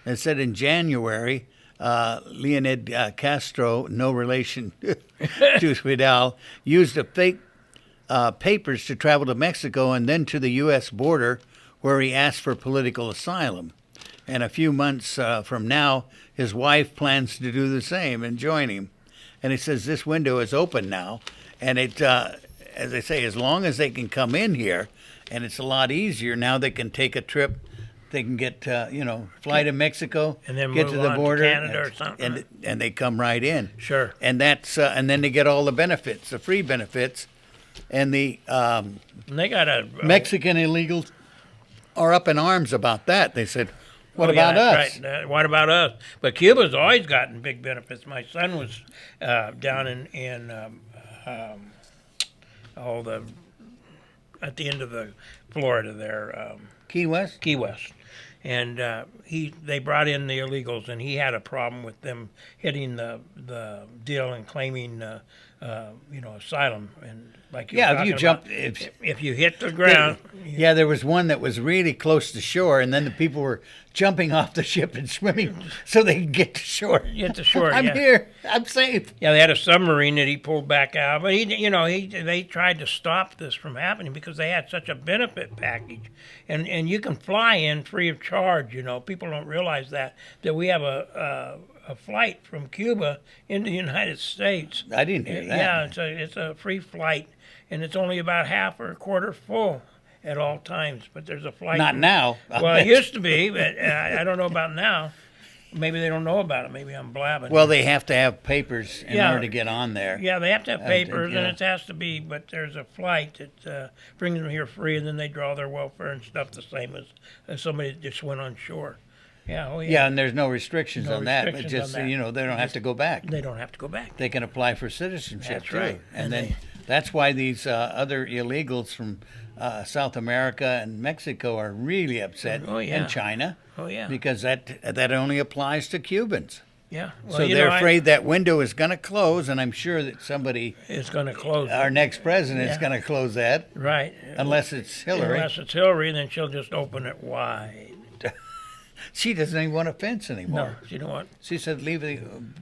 It said in January, Leonid Castro, no relation to Fidel, used a fake papers to travel to Mexico and then to the U.S. border where he asked for political asylum. And a few months from now, his wife plans to do the same and join him. And he says this window is open now. And it, as I say, as long as they can come in here, and it's a lot easier now, they can take a trip they can get fly to Mexico And then get move to the on to border, Canada or something. and they come right in. Sure. And that's and then they get all the benefits, the free benefits, and the And they got a Mexican illegals are up in arms about that. They said, "What Oh, yeah, about us?" that's right. What about us? But Cuba's always gotten big benefits. My son was down in at the end of the Florida there, Key West. Key West, and they brought in the illegals, and he had a problem with them hitting the deal and claiming asylum, and like you were Yeah, if talking you about, jump, if you hit the ground. yeah, there was one that was really close to shore, and then the people were jumping off the ship and swimming so they could get to shore. Get to shore. I'm yeah. here. I'm safe. Yeah, they had a submarine that he pulled back out, but they tried to stop this from happening because they had such a benefit package, and you can fly in free of charge. People don't realize that we have a flight from Cuba into the United States. I didn't hear that. Yeah, it's a free flight, and it's only about half or a quarter full at all times. But there's a flight. Not now. Well, it used to be, but I don't know about now. Maybe they don't know about it. Maybe I'm blabbing. Well, they have to have papers in Yeah. order to get on there. Yeah, they have to have papers, yeah. and it has to be. But there's a flight that brings them here free, and then they draw their welfare and stuff the same as somebody that just went on shore. Yeah, oh yeah. Yeah, and there's no restrictions No on that. But restrictions just on that. they don't have to go back. They don't have to go back. They can apply for citizenship That's too. right. And And then that's why these other illegals from South America and Mexico are really upset, Oh, yeah. and China, Oh yeah. because that only applies to Cubans. Yeah. Well, So they're afraid that window is going to close, and I'm sure that somebody, it's going to close. our next president, is Yeah. going to close that, Right. unless it's Hillary. Unless it's Hillary, then she'll just open it wide. She doesn't even want a fence No, anymore. you know what? She said leave the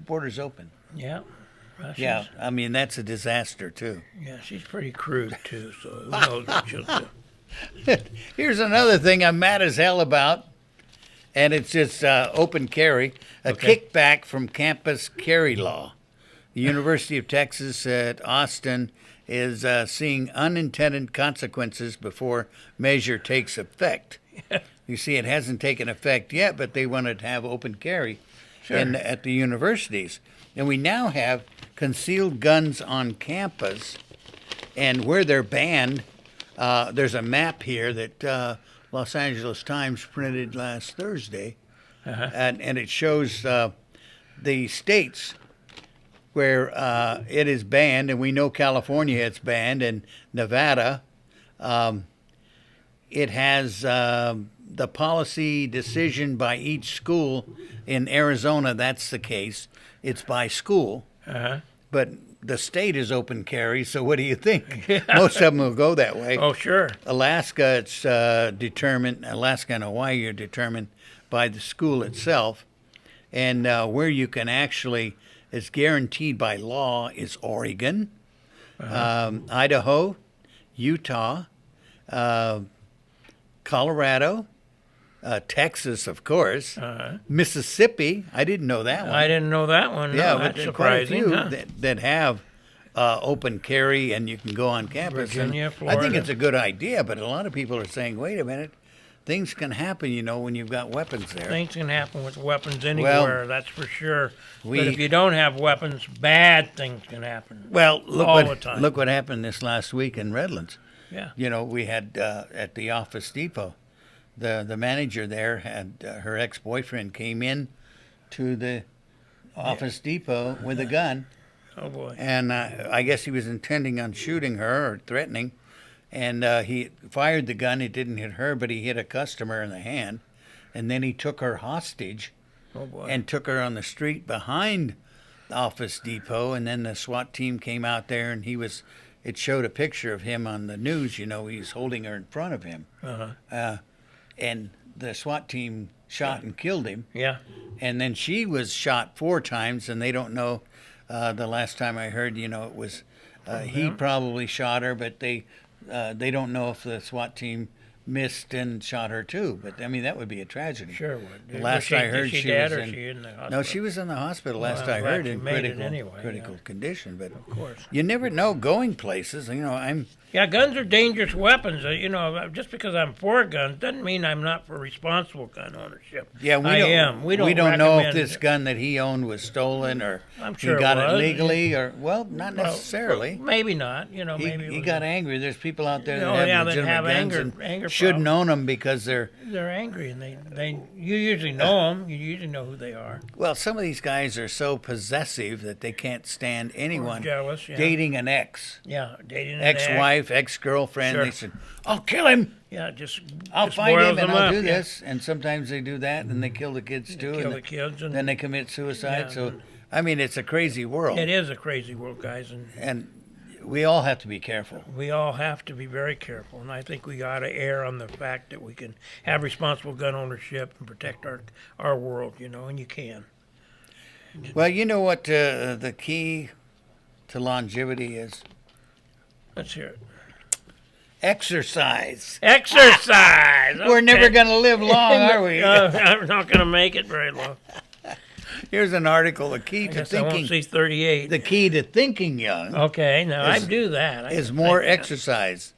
borders open. Yeah. Well, Yeah, I mean, that's a disaster, too. Yeah, she's pretty crude too. So who knows what she'll do? Here's another thing I'm mad as hell about, and it's just open carry, a kickback from campus carry law. The University of Texas at Austin is seeing unintended consequences before measure takes effect. You see, it hasn't taken effect yet, but they wanted to have open carry at the universities. And we now have concealed guns on campus, and where they're banned, there's a map here that Los Angeles Times printed last Thursday, and it shows the states where it is banned, and we know California it's banned, and Nevada. It has the policy decision by each school. In Arizona, that's the case. It's by school. But the state is open carry, so what do you think? Most of them will go that way. Oh, sure. Alaska, it's determined, Alaska and Hawaii are determined by the school itself. And where you can actually, it's guaranteed by law, is Oregon, Idaho, Utah, Colorado, Texas, of course, Mississippi. I didn't know that one. I didn't know that one. Yeah, No, but that's there are quite a surprising. few Huh? that have open carry, and you can go on campus. Virginia, And I Florida. think it's a good idea, but a lot of people are saying, wait a minute, things can happen, when you've got weapons there. Things can happen with weapons anywhere, that's for sure. we- But if you don't have weapons, bad things can happen. Well, all the time. look what happened this last week in Redlands. Yeah. We had at the Office Depot, the manager there had her ex-boyfriend came in to the Office Depot with a gun. Oh boy. And I guess he was intending on shooting her or threatening. And he fired the gun. It didn't hit her, but he hit a customer in the hand. And then he took her hostage Oh boy. and took her on the street behind the Office Depot. And then the SWAT team came out there, and it showed a picture of him on the news. He was holding her in front of him. And the SWAT team shot and killed him. Yeah. And then she was shot 4 times, and they don't know. The last time I heard, it was he probably shot her, but they don't know if the SWAT team missed and shot her too. But I mean, that would be a tragedy. Sure would. The last I heard, she dead was or in. she in the hospital? No, she was in the hospital. Well, Last I'm I glad heard, she in made it critical anyway, critical condition. But of course, you never know going places. You know, I'm. Yeah, guns are dangerous weapons. You know, just because I'm for guns doesn't mean I'm not for responsible gun ownership. Yeah, I am. We don't know if recommend this gun that he owned was stolen or I'm sure he got it it, was. legally or not necessarily. Well, maybe not. You know, maybe it he was got angry. There's people out there that Oh, have yeah, that legitimate have guns anger and shouldn't own them because they're angry and you usually know them. You usually know who they are. Well, some of these guys are so possessive that they can't stand anyone jealous, yeah. dating an ex. Yeah, dating an ex-wife, ex-girlfriend. Sure. They said, "I'll kill him." Yeah, I'll just find boils him and them I'll up, do yeah. this. And sometimes they do that and they kill the kids too. Kill and the kids and then they commit suicide. Yeah. So, I mean, it's a crazy world. It is a crazy world, guys, and we all have to be careful. We all have to be very careful, and I think we got to err on the fact that we can have responsible gun ownership and protect our world, you know, and you can. Well, you know what the key to longevity is? Let's hear it. Exercise. Exercise! We're never going to live long, are we? I'm not going to make it very long. Here's an article, the key I to guess I thinking. won't see 38. The key to thinking young. Okay, now I do that. Is more exercise.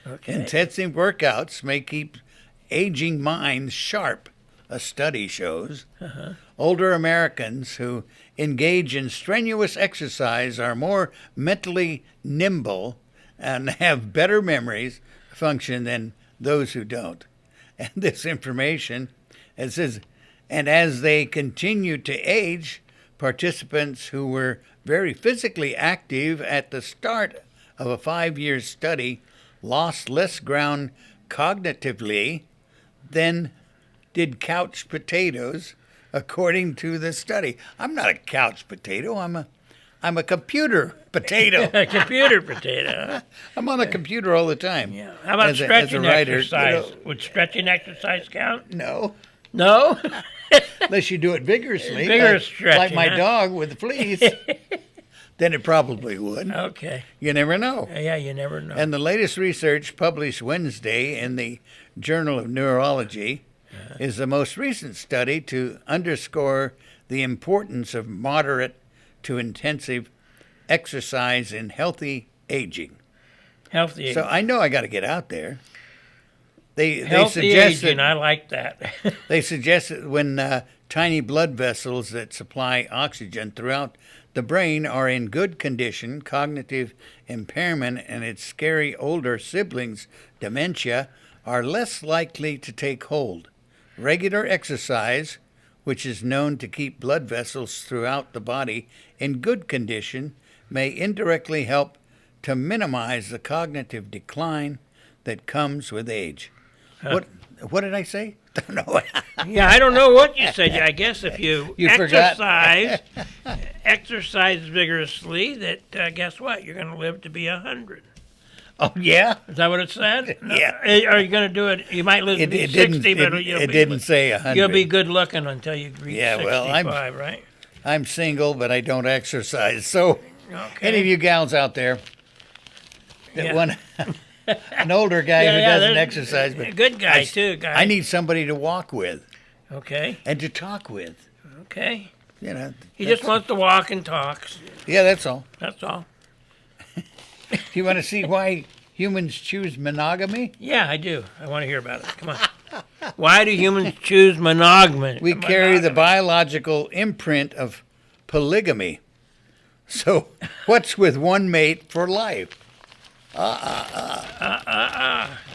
Okay. Intensive workouts may keep aging minds sharp, a study shows. Older Americans who engage in strenuous exercise are more mentally nimble and have better memories function than those who don't. And this information, it says, and as they continue to age, participants who were very physically active at the start of a 5-year study lost less ground cognitively than did couch potatoes, according to the study. I'm not a couch potato. I'm a computer potato. A computer potato. I'm on a computer all the time. Yeah. How about stretching exercise? Would stretching exercise count? No. No? Unless you do it vigorously. Vigorous stretching. Like my dog with the fleas. Then it probably would. Okay. You never know. Yeah, you never know. And the latest research published Wednesday in the Journal of Neurology is the most recent study to underscore the importance of moderate to intensive exercise in healthy aging. Healthy aging. So I know I got to get out there. They Healthy suggested, aging, I like that. they suggested when tiny blood vessels that supply oxygen throughout the brain are in good condition, cognitive impairment and its scary older siblings, dementia, are less likely to take hold. Regular exercise, which is known to keep blood vessels throughout the body in good condition, may indirectly help to minimize the cognitive decline that comes with age. What did I say? No. Yeah, I don't know what you said. I guess if you exercise, exercise vigorously, that guess what? You're going to live to be 100. Oh yeah, is that what it said? Yeah. Are you going to do it? You might live to be 60, but it didn't say 100. You'll be good looking until you reach 65, right? I'm single, but I don't exercise. So, any of you gals out there that want an older guy who doesn't exercise, but a good guy too, guy. I need somebody to walk with. Okay. And to talk with. Okay. You know. He just wants to walk and talk. Yeah, that's all. That's all. Do you want to see why humans choose monogamy? Yeah, I do. I want to hear about it. Come on. Why do humans choose monogamy? We carry the biological imprint of polygamy. So, what's with one mate for life?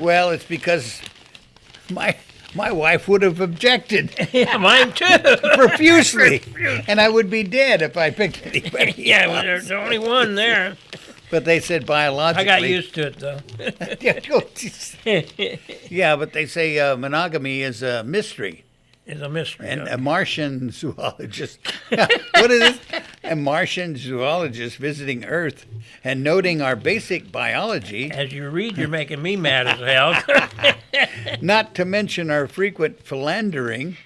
Well, it's because my wife would have objected. Yeah, mine too. Profusely. And I would be dead if I picked anybody. Yeah, well, there's only one there. But they said biologically. I got used to it, though. Yeah, but they say monogamy is a mystery. It's a mystery. And a Martian zoologist. What is this? A Martian zoologist visiting Earth and noting our basic biology. As you read, you're making me mad as hell. Not to mention our frequent philandering,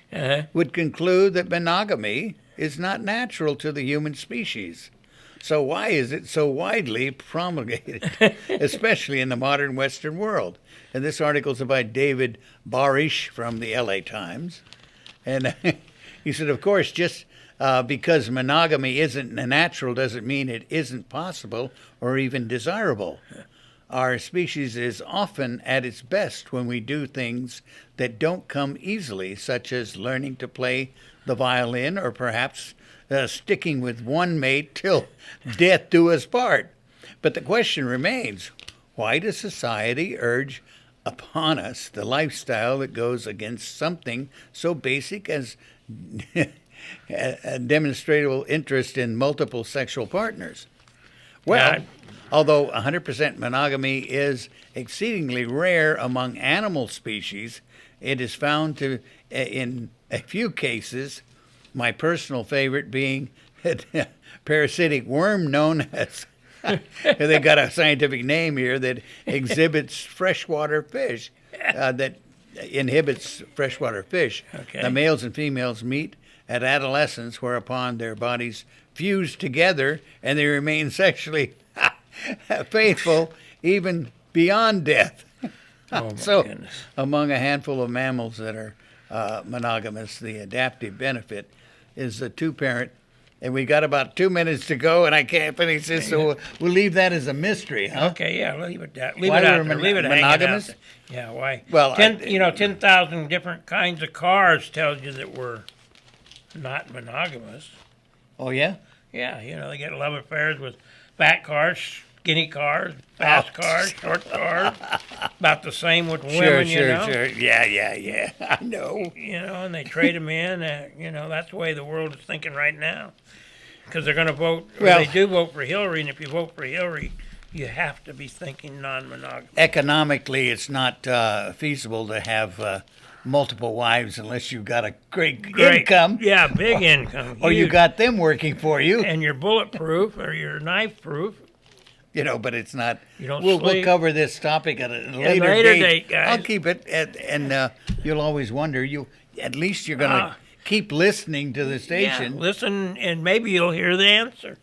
would conclude that monogamy is not natural to the human species. So why is it so widely promulgated, especially in the modern Western world? And this article is by David Barish from the LA Times. And he said, of course, just because monogamy isn't natural doesn't mean it isn't possible or even desirable. Our species is often at its best when we do things that don't come easily, such as learning to play the violin or perhaps sticking with one mate till death do us part. But the question remains, why does society urge upon us the lifestyle that goes against something so basic as a demonstrable interest in multiple sexual partners? Well, although 100% monogamy is exceedingly rare among animal species, it is found to, in a few cases, my personal favorite being a parasitic worm known as, they got a scientific name here, that exhibits freshwater fish, that inhibits freshwater fish. Okay. The males and females meet at adolescence, whereupon their bodies fuse together and they remain sexually faithful even beyond death. Oh, my So, goodness. among a handful of mammals that are monogamous, the adaptive benefit is the two-parent. And we got about 2 minutes to go, and I can't finish this, so we'll leave that as a mystery, huh? Okay, yeah, leave it out. Leave Why it out we're there. Leave it hanging monogamous? out there. Yeah, why? Well, 10,000 different kinds of cars tells you that we're not monogamous. Oh, yeah? Yeah, they get love affairs with fat cars, skinny cars, fast cars, short cars. About the same with women, Sure. Yeah. I know. And they trade them in. That's the way the world is thinking right now. Because they're going to vote, Well- they do vote for Hillary, and if you vote for Hillary, you have to be thinking non-monogamous. Economically, it's not feasible to have multiple wives unless you've got a great income. Yeah, big income. Or you huge. got them working for you. And you're bulletproof or you're knife proof. But it's not. You don't we'll sleep. cover this topic at a later later date, guys. I'll keep it, and you'll always wonder. At least you're going to keep listening to the station. Yeah, listen, and maybe you'll hear the answer.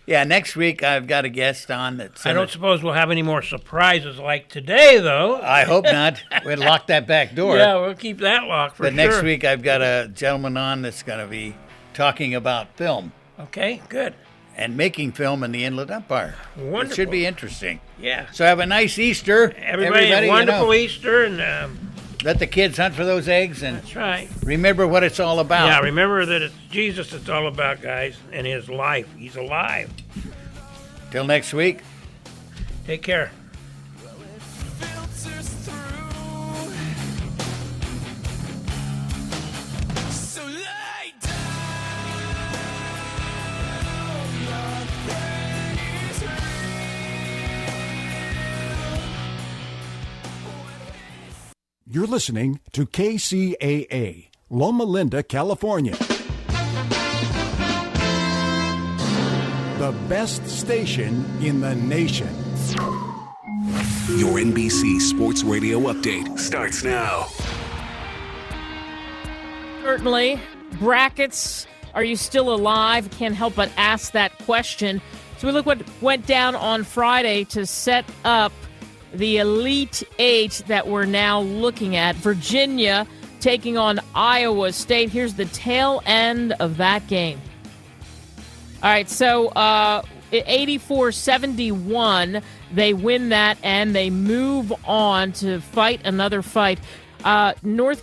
Yeah, next week I've got a guest on. I don't suppose we'll have any more surprises like today, though. I hope not. We'll lock that back door. Yeah, we'll keep that locked for But sure. next week I've got a gentleman on that's going to be talking about film Okay, good. and making film in the Inland Empire. Wonderful. It should be interesting. Yeah. So have a nice Easter, Everybody a wonderful Easter, and Let the kids hunt for those eggs and that's right. remember what it's all about. Yeah, remember that it's Jesus it's all about, guys, and his life. He's alive. Till next week. Take care. You're listening to KCAA, Loma Linda, California. The best station in the nation. Your NBC Sports Radio update starts now. Certainly. Brackets, are you still alive? Can't help but ask that question. So we look what went down on Friday to set up the Elite Eight that we're now looking at. Virginia taking on Iowa State. Here's the tail end of that game. All right, so 84-71, they win that, and they move on to fight another fight. North